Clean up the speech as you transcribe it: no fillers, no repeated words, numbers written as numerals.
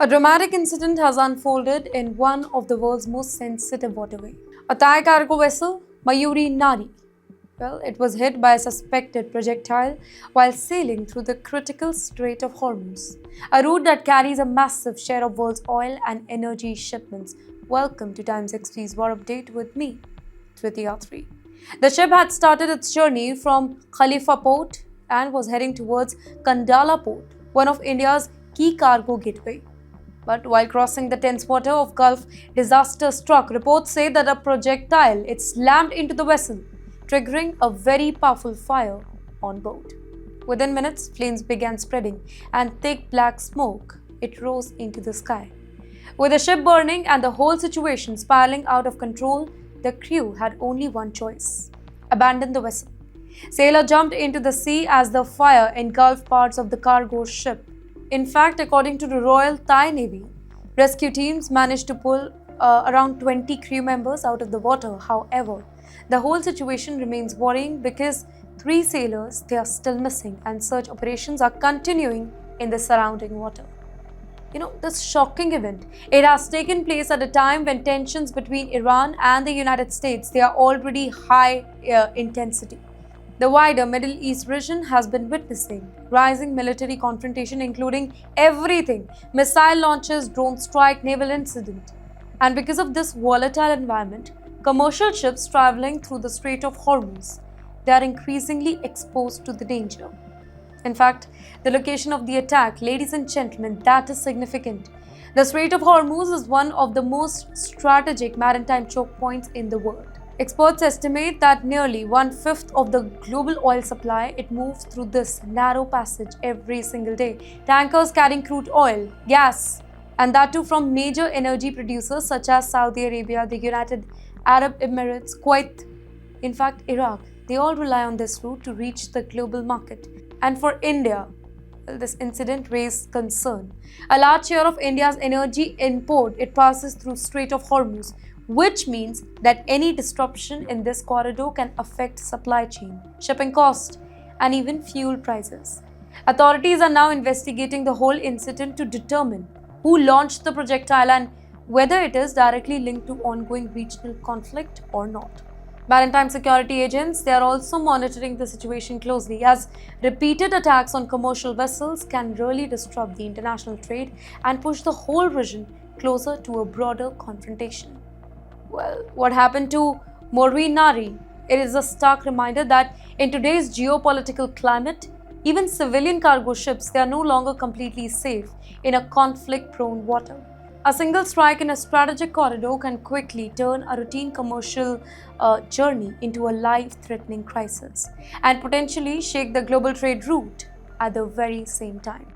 A dramatic incident has unfolded in one of the world's most sensitive waterways. A Thai cargo vessel, Mayuri Nari, it was hit by a suspected projectile while sailing through the critical Strait of Hormuz, a route that carries a massive share of world's oil and energy shipments. Welcome to TimesXP's War Update with me, Tvitiya 3. The ship had started its journey from Khalifa Port and was heading towards Kandala Port, one of India's key cargo gateway. But while crossing the tense water of Gulf, disaster struck. Reports say that a projectile slammed into the vessel, triggering a very powerful fire on board. Within minutes, flames began spreading, and thick black smoke rose into the sky. With the ship burning and the whole situation spiraling out of control, the crew had only one choice: abandon the vessel. Sailors jumped into the sea as the fire engulfed parts of the cargo ship. In fact, according to the Royal Thai Navy, rescue teams managed to pull around 20 crew members out of the water. However, the whole situation remains worrying because 3 sailors are still missing and search operations are continuing in the surrounding water. This shocking event, it has taken place at a time when tensions between Iran and the United States, they are already high intensity. The wider Middle East region has been witnessing rising military confrontation, including everything: missile launches, drone strike, naval incident. And because of this volatile environment, commercial ships traveling through the Strait of Hormuz, they are increasingly exposed to the danger. In fact, the location of the attack, ladies and gentlemen, that is significant. The Strait of Hormuz is one of the most strategic maritime choke points in the world. Experts estimate that nearly 1/5 of the global oil supply moves through this narrow passage every single day. Tankers carrying crude oil, gas, and that too from major energy producers such as Saudi Arabia, the United Arab Emirates, Kuwait, in fact Iraq, they all rely on this route to reach the global market. And for India, this incident raised concern. A large share of India's energy import passes through Strait of Hormuz, which means that any disruption in this corridor can affect supply chain, shipping costs, and even fuel prices. Authorities are now investigating the whole incident to determine who launched the projectile and whether it is directly linked to ongoing regional conflict or not. Maritime security agents, they are also monitoring the situation closely, as repeated attacks on commercial vessels can really disrupt the international trade and push the whole region closer to a broader confrontation. Well, what happened to Mayuri Nari? It is a stark reminder that in today's geopolitical climate, even civilian cargo ships, they are no longer completely safe in a conflict-prone water. A single strike in a strategic corridor can quickly turn a routine commercial journey into a life-threatening crisis and potentially shake the global trade route at the very same time.